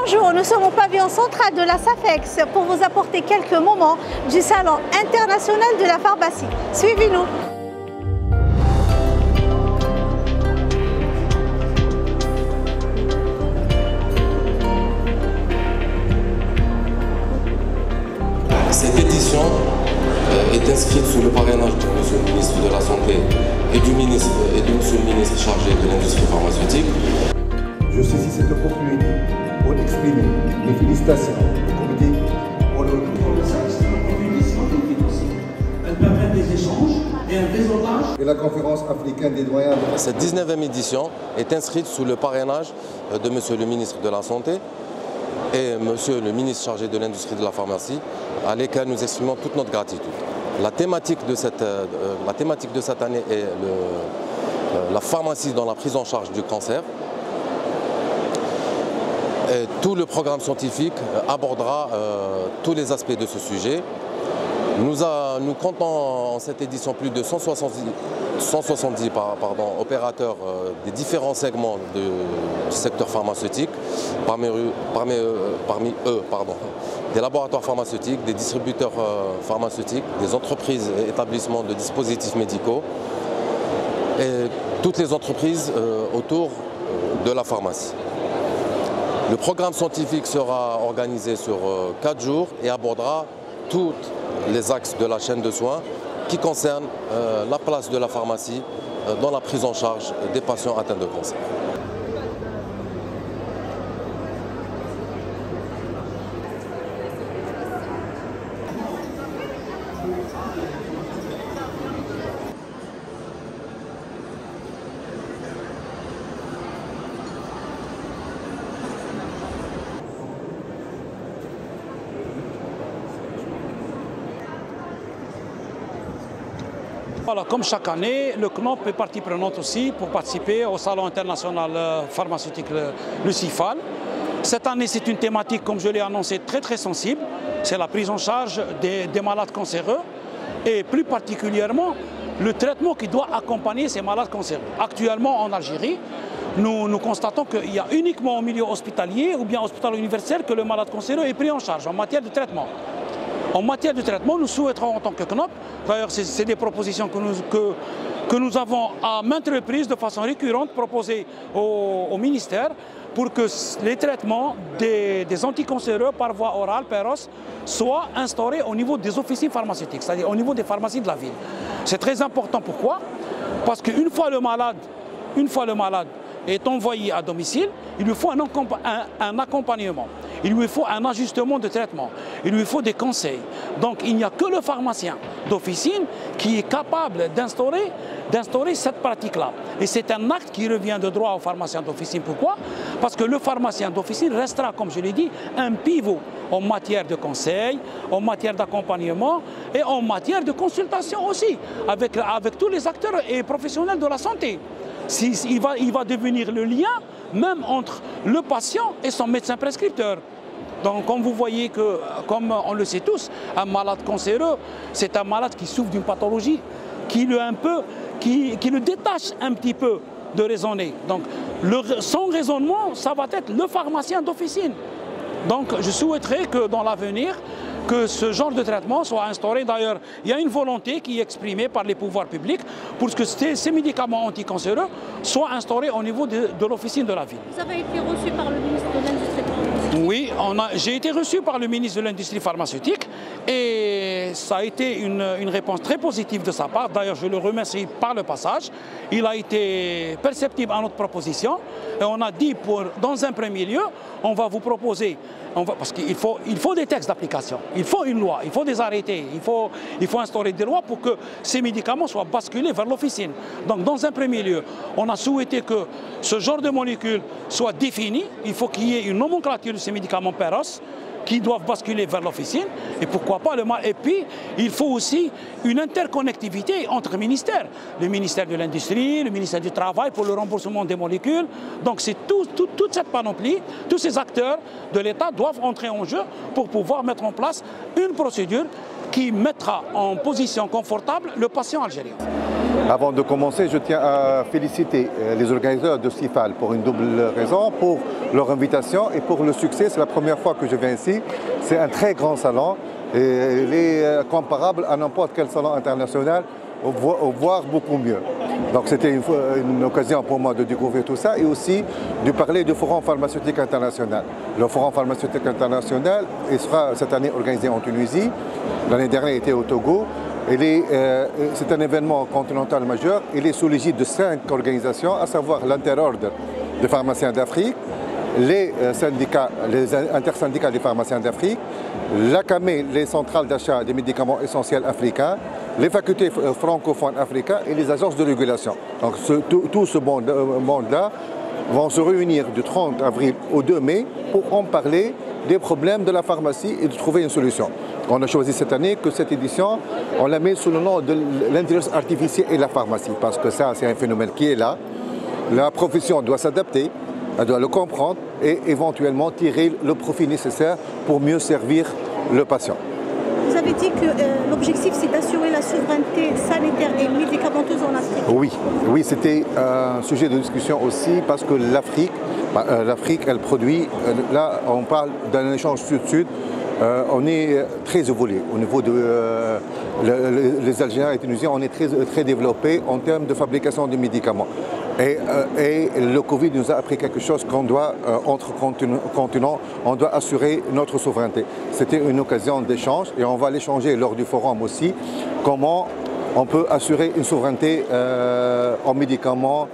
Bonjour, nous sommes au pavillon central de la SAFEX pour vous apporter quelques moments du Salon international de la pharmacie. Suivez-nous. Cette édition est inscrite sous le parrainage de Monsieur le ministre de la Santé et de Monsieur le ministre chargé de l'industrie pharmaceutique. Je saisis cette opportunité pour exprimer mes félicitations au comité pour le Elle permet des échanges et un réseautage. et la conférence africaine des doyens. Cette 19e édition est inscrite sous le parrainage de Monsieur le ministre de la Santé et Monsieur le ministre chargé de l'industrie de la pharmacie, à lesquels nous exprimons toute notre gratitude. La thématique de cette année est la pharmacie dans la prise en charge du cancer. Et tout le programme scientifique abordera tous les aspects de ce sujet. Nous comptons en cette édition plus de 170 opérateurs des différents segments du secteur pharmaceutique, parmi eux des laboratoires pharmaceutiques, des distributeurs pharmaceutiques, des entreprises et établissements de dispositifs médicaux et toutes les entreprises autour de la pharmacie. Le programme scientifique sera organisé sur 4 jours et abordera tous les axes de la chaîne de soins qui concernent la place de la pharmacie dans la prise en charge des patients atteints de cancer. Voilà, comme chaque année, le CNOP est partie prenante aussi pour participer au Salon international pharmaceutique, le CIFAL. Cette année, c'est une thématique, comme je l'ai annoncé, très sensible. C'est la prise en charge des malades cancéreux et plus particulièrement le traitement qui doit accompagner ces malades cancéreux. Actuellement, en Algérie, nous constatons qu'il y a uniquement au milieu hospitalier ou bien hospitalo-universitaire que le malade cancéreux est pris en charge en matière de traitement. En matière de traitement, nous souhaiterons en tant que CNOP, d'ailleurs c'est des propositions que nous avons à maintes reprises de façon récurrente proposées au ministère pour que les traitements des anticancéreux par voie orale, PEROS, soient instaurés au niveau des officines pharmaceutiques, c'est-à-dire au niveau des pharmacies de la ville. C'est très important, pourquoi? Parce qu'une fois le malade est envoyé à domicile, il lui faut un accompagnement. Il lui faut un ajustement de traitement, il lui faut des conseils. Donc il n'y a que le pharmacien d'officine qui est capable d'instaurer cette pratique-là. Et c'est un acte qui revient de droit au pharmacien d'officine. Pourquoi? Parce que le pharmacien d'officine restera, comme je l'ai dit, un pivot en matière de conseil, en matière d'accompagnement et en matière de consultation aussi, avec tous les acteurs et professionnels de la santé. Il va devenir le lien même entre le patient et son médecin prescripteur. Donc comme vous voyez que, comme on le sait tous, un malade cancéreux, c'est un malade qui souffre d'une pathologie qui le détache un petit peu de raisonner. Donc son raisonnement, ça va être le pharmacien d'officine. Donc je souhaiterais que dans l'avenir, que ce genre de traitement soit instauré. D'ailleurs, il y a une volonté qui est exprimée par les pouvoirs publics pour que ces médicaments anticancéreux soient instaurés au niveau de l'officine de la ville. Vous avez été reçu par le ministre de l'Industrie pharmaceutique? Oui, j'ai été reçu par le ministre de l'Industrie pharmaceutique et ça a été une réponse très positive de sa part. D'ailleurs, je le remercie par le passage. Il a été perceptible à notre proposition et on a dit, dans un premier lieu, on va vous proposer, parce qu'il faut des textes d'application, il faut une loi, il faut des arrêtés, il faut instaurer des lois pour que ces médicaments soient basculés vers l'officine. Donc dans un premier lieu, on a souhaité que ce genre de molécules soit défini, il faut qu'il y ait une nomenclature de ces médicaments PEROS qui doivent basculer vers l'officine, et pourquoi pas et puis il faut aussi une interconnectivité entre ministères, le ministère de l'Industrie, le ministère du Travail pour le remboursement des molécules. Donc c'est toute cette panoplie, tous ces acteurs de l'État doivent entrer en jeu pour pouvoir mettre en place une procédure qui mettra en position confortable le patient algérien. Avant de commencer, je tiens à féliciter les organisateurs de CIFAL pour une double raison, pour leur invitation et pour le succès. C'est la première fois que je viens ici. C'est un très grand salon et il est comparable à n'importe quel salon international, voire beaucoup mieux. Donc c'était une occasion pour moi de découvrir tout ça et aussi de parler du Forum pharmaceutique international. Le Forum pharmaceutique international il sera cette année organisé en Tunisie. L'année dernière il était au Togo. C'est un événement continental majeur. Il est sous l'égide de 5 organisations, à savoir l'Interordre des pharmaciens d'Afrique, les syndicats, les intersyndicats des pharmaciens d'Afrique, l'ACAME, les centrales d'achat des médicaments essentiels africains, les facultés francophones africaines et les agences de régulation. Donc tout ce monde-là vont se réunir du 30 avril au 2 mai pour en parler des problèmes de la pharmacie et de trouver une solution. On a choisi cette année que cette édition, on la met sous le nom de l'intelligence artificielle et la pharmacie, parce que ça, c'est un phénomène qui est là. La profession doit s'adapter, elle doit le comprendre et éventuellement tirer le profit nécessaire pour mieux servir le patient. Vous avez dit que l'objectif, c'est d'assurer la souveraineté sanitaire et médicamenteuse en Afrique. Oui, c'était un sujet de discussion aussi, parce que l'Afrique, elle produit, là, on parle d'un échange sud-sud. On est très évolué au niveau de les Algériens et Tunisiens, on est très développés en termes de fabrication de médicaments. Et le Covid nous a appris quelque chose qu'on doit, entre continents, on doit assurer notre souveraineté. C'était une occasion d'échange et on va l'échanger lors du forum aussi, comment on peut assurer une souveraineté en médicaments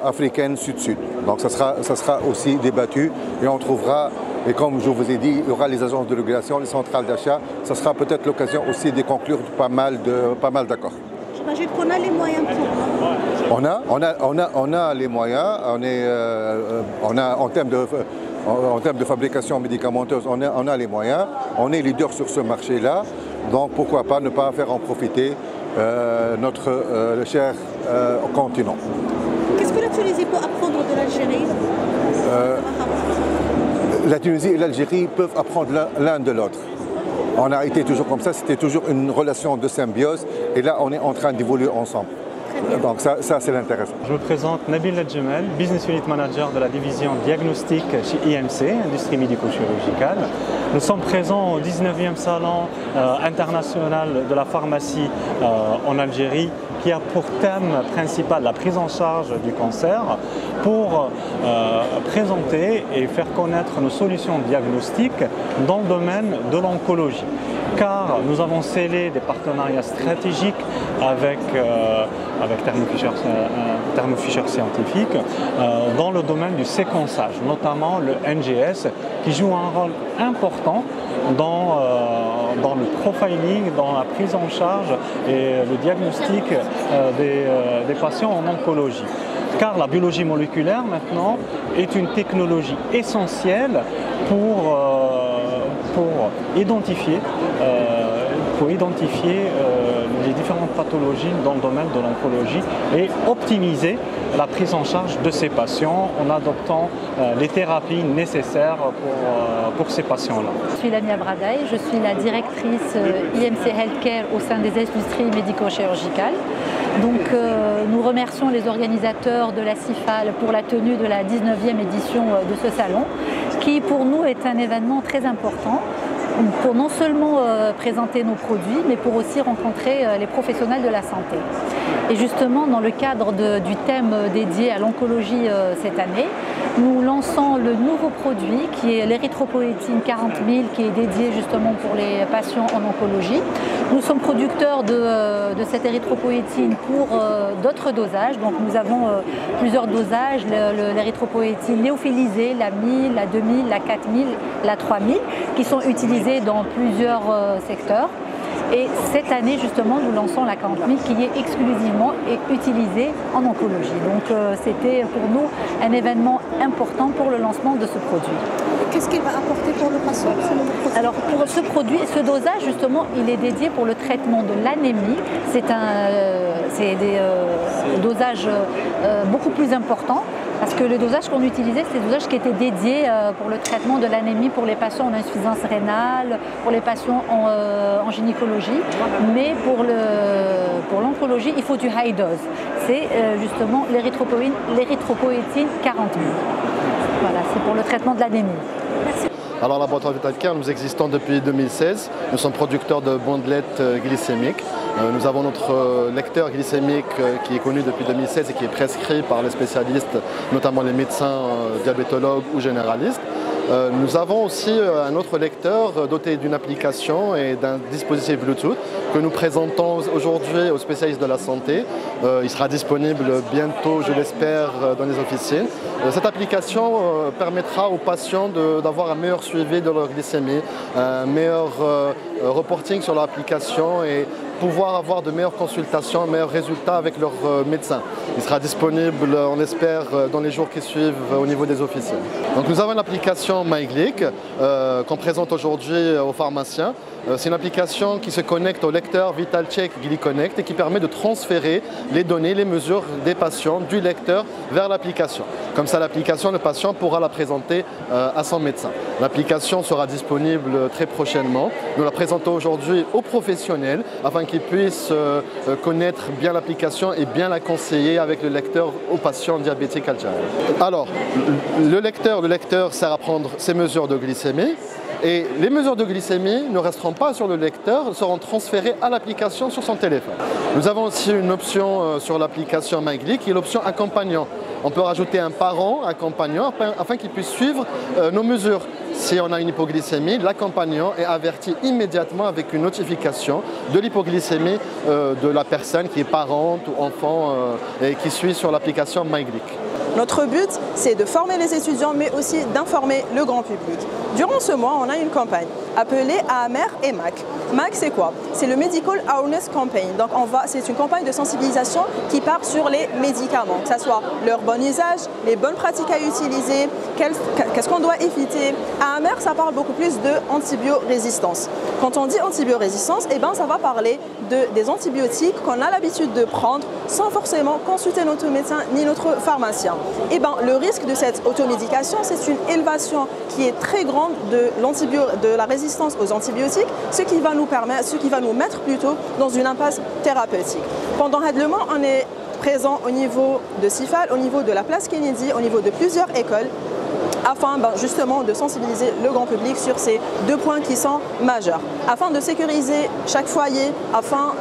africaine sud-sud. Donc ça sera aussi débattu et on trouvera, et comme je vous ai dit, il y aura les agences de régulation, les centrales d'achat, ça sera peut-être l'occasion aussi de conclure pas mal d'accords. J'imagine qu'on a les moyens pour. On a les moyens, en termes de fabrication médicamenteuse, on a les moyens, on est leader sur ce marché-là, donc pourquoi pas ne pas faire en profiter notre cher continent. Qu'est-ce que la Tunisie peut apprendre de l'Algérie? La Tunisie et l'Algérie peuvent apprendre l'un de l'autre. On a été toujours comme ça, c'était toujours une relation de symbiose et là on est en train d'évoluer ensemble. Donc ça c'est l'intéressant. Je me présente Nabil Adjemel, Business Unit Manager de la division diagnostic chez IMC, Industrie médico-chirurgicale. Nous sommes présents au 19e Salon international de la pharmacie en Algérie, qui a pour thème principal la prise en charge du cancer, pour présenter et faire connaître nos solutions diagnostiques dans le domaine de l'oncologie. Car nous avons scellé des partenariats stratégiques avec Thermo Fisher Scientific dans le domaine du séquençage, notamment le NGS, qui joue un rôle important dans le profiling, dans la prise en charge et le diagnostic des patients en oncologie. Car la biologie moléculaire maintenant est une technologie essentielle pour identifier les différentes pathologies dans le domaine de l'oncologie et optimiser la prise en charge de ces patients en adoptant les thérapies nécessaires pour ces patients-là. Je suis Lamia Bradaï, je suis la directrice IMC Healthcare au sein des industries médico-chirurgicales. Donc nous remercions les organisateurs de la CIFAL pour la tenue de la 19e édition de ce salon, qui pour nous est un événement très important, pour non seulement présenter nos produits, mais pour aussi rencontrer les professionnels de la santé. Et justement, dans le cadre du thème dédié à l'oncologie cette année, nous lançons le nouveau produit qui est l'érythropoïétine 40 000, qui est dédié justement pour les patients en oncologie. Nous sommes producteurs de cette érythropoïétine pour d'autres dosages. Donc nous avons plusieurs dosages, l'érythropoïétine néophilisée, la 1000, la 2000, la 4000, la 3000, qui sont utilisées dans plusieurs secteurs. Et cette année, justement, nous lançons la 40 000 qui est exclusivement utilisée en oncologie. Donc c'était pour nous un événement important pour le lancement de ce produit. qu'est-ce qu'il va apporter pour le patient? Alors pour ce produit, ce dosage justement, il est dédié pour le traitement de l'anémie. C'est des dosages beaucoup plus importants. Parce que le dosage qu'on utilisait, c'est le dosage qui était dédié pour le traitement de l'anémie pour les patients en insuffisance rénale, pour les patients en gynécologie. Mais pour l'oncologie, il faut du high dose. C'est justement l'érythropoïétine 40 000. Voilà, c'est pour le traitement de l'anémie. Alors, Laboratoire VitalCare, nous existons depuis 2016. Nous sommes producteurs de bandelettes glycémiques. Nous avons notre lecteur glycémique qui est connu depuis 2016 et qui est prescrit par les spécialistes, notamment les médecins diabétologues ou généralistes. Nous avons aussi un autre lecteur doté d'une application et d'un dispositif Bluetooth que nous présentons aujourd'hui aux spécialistes de la santé. Il sera disponible bientôt, je l'espère, dans les officines. Cette application permettra aux patients d'avoir un meilleur suivi de leur glycémie, un meilleur reporting sur l'application et pouvoir avoir de meilleures consultations, de meilleurs résultats avec leur médecin. Il sera disponible, on espère, dans les jours qui suivent au niveau des officines. Donc nous avons une application MyGlic qu'on présente aujourd'hui aux pharmaciens. C'est une application qui se connecte au lecteur VitalCheck GlyConnect et qui permet de transférer les données, les mesures des patients du lecteur vers l'application. Comme ça, l'application, le patient pourra la présenter à son médecin. L'application sera disponible très prochainement. Nous la présentons aujourd'hui aux professionnels afin qu'ils puissent connaître bien l'application et bien la conseiller avec le lecteur aux patients diabétiques algériens. Alors, le lecteur sert à prendre ses mesures de glycémie. Et les mesures de glycémie ne resteront pas sur le lecteur, elles seront transférées à l'application sur son téléphone. Nous avons aussi une option sur l'application MyGlic qui est l'option accompagnant. On peut rajouter un parent accompagnant afin qu'il puisse suivre nos mesures. Si on a une hypoglycémie, l'accompagnant est averti immédiatement avec une notification de l'hypoglycémie de la personne qui est parente ou enfant et qui suit sur l'application MyGlic. Notre but, c'est de former les étudiants, mais aussi d'informer le grand public. Durant ce mois, on a une campagne appelée AMR et MAC. MAC, c'est quoi? C'est le Medical Awareness Campaign. Donc, c'est une campagne de sensibilisation qui part sur les médicaments, que ce soit leur bon usage, les bonnes pratiques à utiliser, qu'est-ce qu'on doit éviter. AMR, ça parle beaucoup plus de antibiorésistance. Quand on dit antibiorésistance, eh ben, ça va parler des antibiotiques qu'on a l'habitude de prendre sans forcément consulter notre médecin ni notre pharmacien. Eh ben, le risque de cette automédication, c'est une élévation qui est très grande de la résistance aux antibiotiques, ce qui va nous mettre plutôt dans une impasse thérapeutique. Pendant le mois, on est présent au niveau de CIFAL, au niveau de la place Kennedy, au niveau de plusieurs écoles, afin justement de sensibiliser le grand public sur ces deux points qui sont majeurs, afin de sécuriser chaque foyer, afin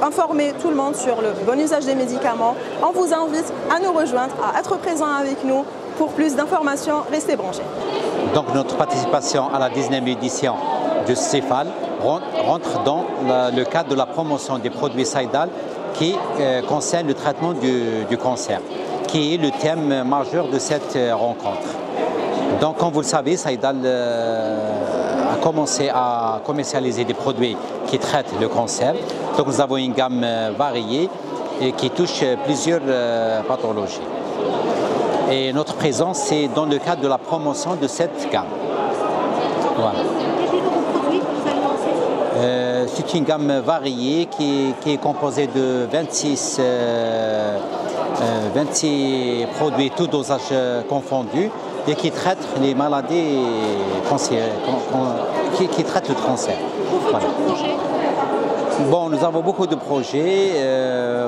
d'informer tout le monde sur le bon usage des médicaments. On vous invite à nous rejoindre, à être présent avec nous. Pour plus d'informations, restez branchés. Donc notre participation à la 19e édition du CIFAL rentre dans le cadre de la promotion des produits Saïdal qui concerne le traitement du cancer, qui est le thème majeur de cette rencontre. Donc, comme vous le savez, Saïdal a commencé à commercialiser des produits qui traitent le cancer. Donc, nous avons une gamme variée et qui touche plusieurs pathologies. Et notre présence, c'est dans le cadre de la promotion de cette gamme. Voilà. C'est une gamme variée qui est composée de 26 produits, tous dosages confondus, et qui traitent les maladies cancéreuses, qui traitent le cancer. Voilà. Bon, nous avons beaucoup de projets.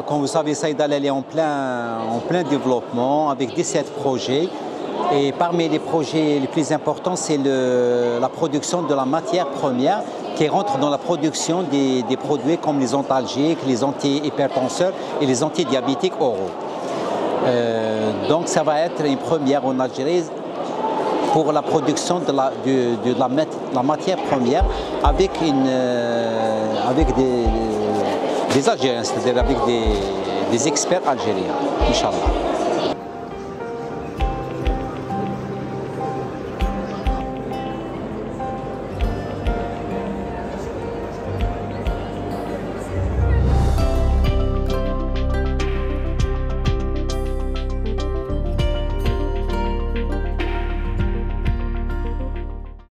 Comme vous savez, Saïdal est en plein développement avec 17 projets. Et parmi les projets les plus importants, c'est la production de la matière première qui rentre dans la production des produits comme les antalgiques, les antihypertenseurs et les antidiabétiques oraux. Donc ça va être une première en Algérie pour la production de la matière première avec des Algériens, c'est-à-dire avec des experts algériens, Inch'Allah.